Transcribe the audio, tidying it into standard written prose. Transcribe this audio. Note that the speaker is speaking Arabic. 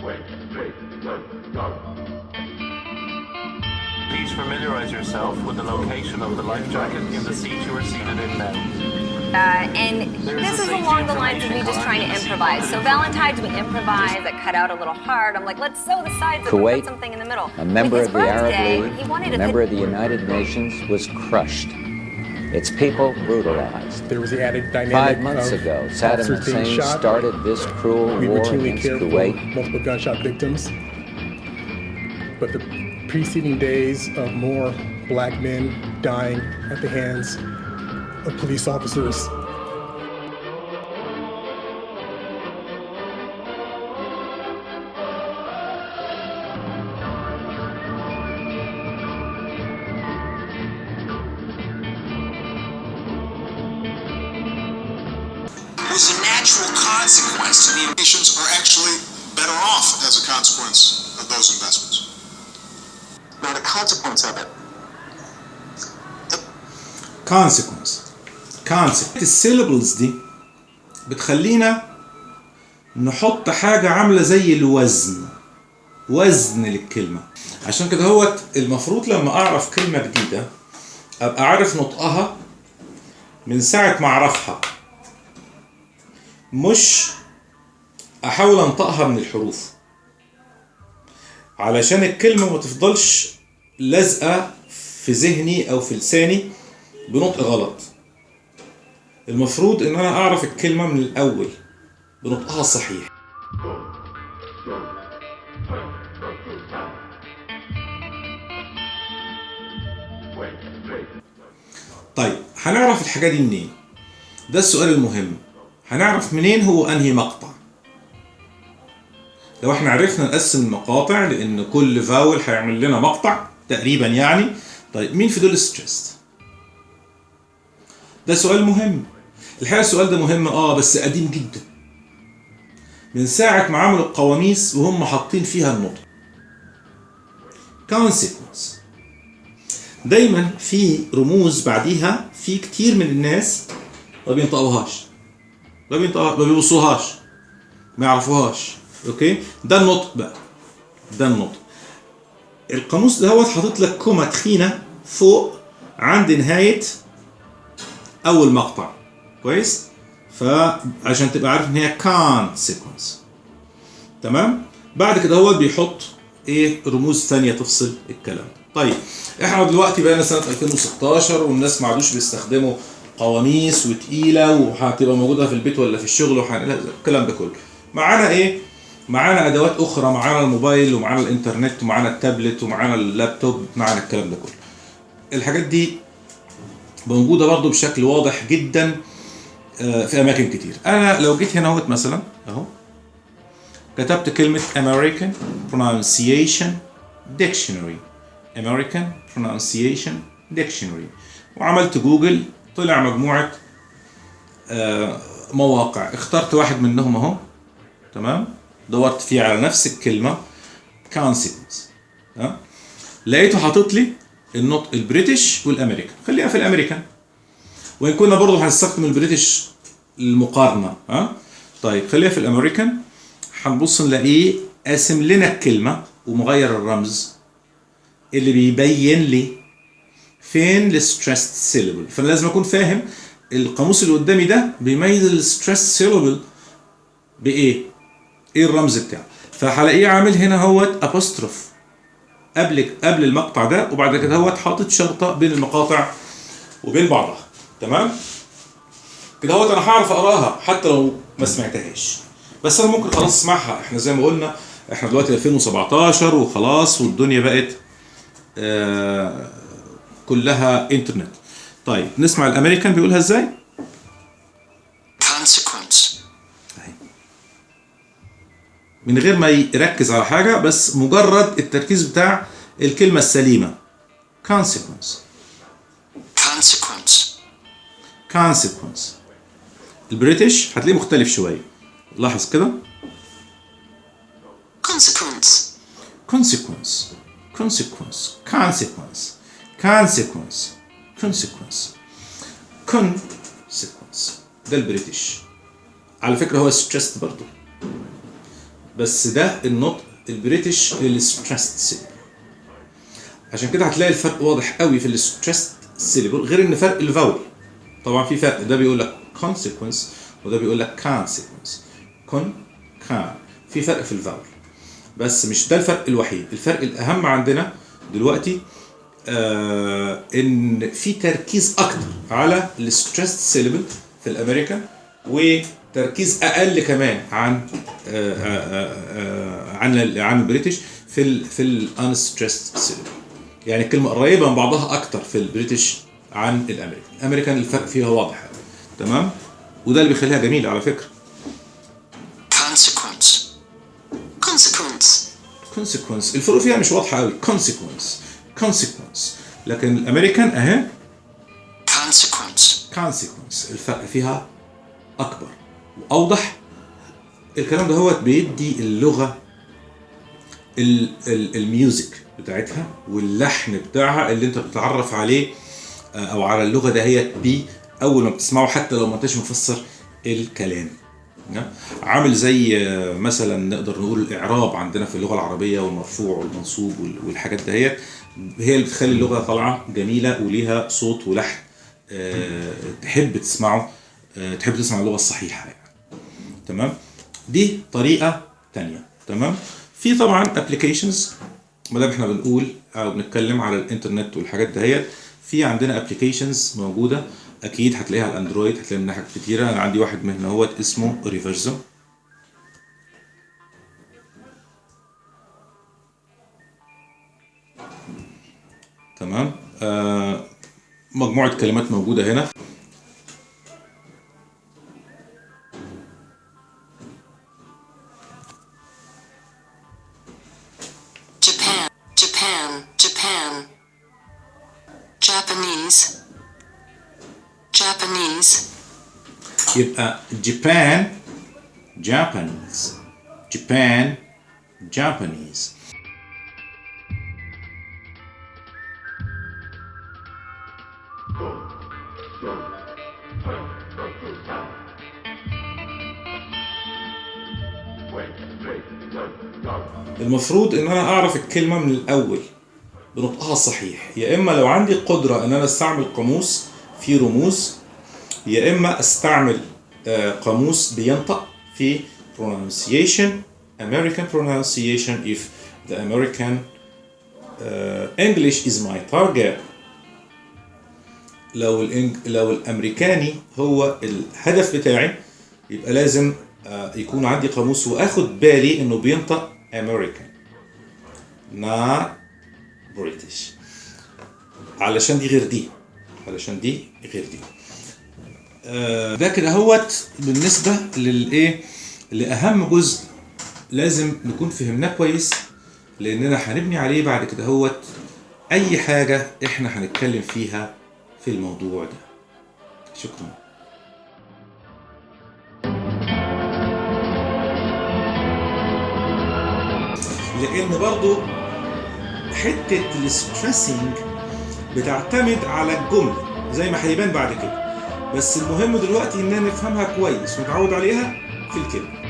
Please familiarize yourself with the location of the life jacket in the seat you are seated in now. And this is along the lines of me just trying to improvise. So Valentine's, we improvise. I cut out a little heart. I'm like, let's sew the sides up and put something in the middle. A member With of his the Arab birthday, League, he wanted a member of the United Nations, was crushed. Its people brutalized. There was the added dynamic 5 months of ago, Saddam officers being Hussein shot. started this cruel We war routinely against cared for Kuwait. multiple gunshot victims. But the preceding days of more black men dying at the hands of police officers. Was a natural consequence to the Nations are actually better off as a consequence of those investments. not a consequence of it. consequence السيلابلز دي بتخلينا نحط حاجة عاملة زي الوزن، وزن للكلمة. عشان كده هو المفروض لما أعرف كلمة جديدة أبقى عارف نطقها من ساعة ما أعرفها، مش أحاول أنطقها من الحروف، علشان الكلمة ما تفضلش لازقة في ذهني أو في لساني بنطق غلط. المفروض إن أنا أعرف الكلمة من الأول بنطقها الصحيح. طيب هنعرف الحاجة دي منين؟ ده السؤال المهم. هنعرف منين هو أنهي مقطع؟ لو احنا عرفنا نقسم المقاطع لأن كل فاول هيعمل لنا مقطع تقريبا يعني. طيب مين في دول ستريسد؟ ده سؤال مهم. الحقيقة السؤال ده مهم بس قديم جدا. من ساعة ما عملوا القواميس وهم حاطين فيها النطق. consequence دايما في رموز بعديها، في كتير من الناس ما بينطقوهاش، ما بيبصوهاش، ما يعرفوهاش. اوكي، ده النطق بقى، ده النطق. القاموس ده حاطط لك كومة تخينة فوق عند نهاية أول مقطع، كويس؟ فعشان تبقى عارف إن هي consequence. تمام؟ بعد كده بيحط رموز ثانية تفصل الكلام. طيب احنا دلوقتي بقينا سنة 2016 والناس ما عادوش بيستخدموا قواميس وتقيلة وهتبقى موجودة في البيت ولا في الشغل الكلام ده كله. معانا معانا ادوات اخرى، معانا الموبايل ومعانا الانترنت ومعانا التابلت ومعانا اللابتوب، معانا الكلام ده كله. الحاجات دي موجودة برضو بشكل واضح جدا في اماكن كتير. انا لو جيت هنا مثلا اهو كتبت كلمة American Pronunciation Dictionary، American Pronunciation Dictionary، وعملت جوجل، طلع مجموعة مواقع، اخترت واحد منهم اهو، تمام، دورت فيه على نفس الكلمة consequence، لقيته حاطط لي النطق البريتش والامريكان. خلينا في الامريكان، وان كنا برضه هنستخدم البريتش للمقارنة. طيب خلينا في الامريكان. هنبص نلاقيه قاسم لنا الكلمة ومغير الرمز اللي بيبين لي فين الستريسد سيلابل. فانا لازم اكون فاهم القاموس اللي قدامي ده بيميز الستريسد سيلابل بايه؟ ايه الرمز بتاعه؟ فهلاقيه عامل هنا ابوستروف قبل المقطع ده، وبعد كده حاطط شرطه بين المقاطع وبين بعضها. تمام؟ كده انا هعرف اقراها حتى لو ما سمعتهاش، بس انا ممكن خلاص اسمعها. احنا زي ما قلنا احنا دلوقتي 2017 وخلاص، والدنيا بقت كلها انترنت. طيب نسمع الامريكان بيقولها ازاي؟ consequence من غير ما يركز على حاجة، بس مجرد التركيز بتاع الكلمة السليمة. consequence consequence consequence. البريتش هتلاقيه مختلف شوية، لاحظ كده. consequence consequence consequence consequence consequence consequence consequence. ده البريتش. على فكرة هو stressed برضو، بس ده النطق البريتش للستريسد سيلبل. عشان كده هتلاقي الفرق واضح قوي في الستريسد سيلبل، غير ان فرق الفاول. طبعا في فرق، ده بيقول لك consequence وده بيقول لك consequence. كان في فرق في الفاول، بس مش ده الفرق الوحيد. الفرق الاهم عندنا دلوقتي ان في تركيز اكتر على الستريسد سيلبل في الامريكان، وتركيز اقل كمان عن البريتش في الانستريسد سيلبل. يعني الكلمه قريبه من بعضها اكتر في البريتش عن الامريكان الفرق فيها واضح. تمام، وده اللي بيخليها جميله على فكره. consequence الفروق فيها مش واضحه قوي. consequence لكن الامريكان اهي consequence الفرق فيها اكبر واوضح. الكلام ده هو بيدي اللغه الميوزك بتاعتها واللحن بتاعها اللي انت بتتعرف عليه او على اللغه دهيت بيه اول ما بتسمعه، حتى لو ما انتش مفسر الكلام. عامل زي مثلا نقدر نقول الاعراب عندنا في اللغه العربيه، والمرفوع والمنصوب والحاجات دهيت هي اللي بتخلي اللغه طالعه جميله وليها صوت ولحن تحب تسمعه، تحب تسمع اللغه الصحيحه يعني. تمام، دي طريقه تانية. تمام، في طبعا ابلكيشنز ما دام احنا بنقول او بنتكلم على الانترنت والحاجات دهيت، في عندنا ابلكيشنز موجوده اكيد هتلاقيها على الاندرويد، هتلاقي منها حاجات كتيره. انا عندي واحد من هنا اسمه ريفرزو. تمام، مجموعه كلمات موجوده هنا. Japanese. يبقى Japan Japanese. المفروض ان انا اعرف الكلمة من الاول بنطقها الصحيح، يا اما لو عندي قدرة ان انا استعمل قاموس فيه رموز، يا اما استعمل قاموس بينطق في pronunciation, American pronunciation if the American English is my target. لو الامريكاني هو الهدف بتاعي يبقى لازم يكون عندي قاموس واخد بالي انه بينطق American not British، علشان دي غير دي، ده كده هوت بالنسبه لاهم جزء لازم نكون فهمناه كويس، لاننا هنبني عليه بعد كده هوت اي حاجه احنا هنتكلم فيها في الموضوع ده. شكرا. لان برضو حته الستريسنج بتعتمد على الجمله زي ما هيبان بعد كده، بس المهم دلوقتي اننا نفهمها كويس ونتعود عليها في الكلمه.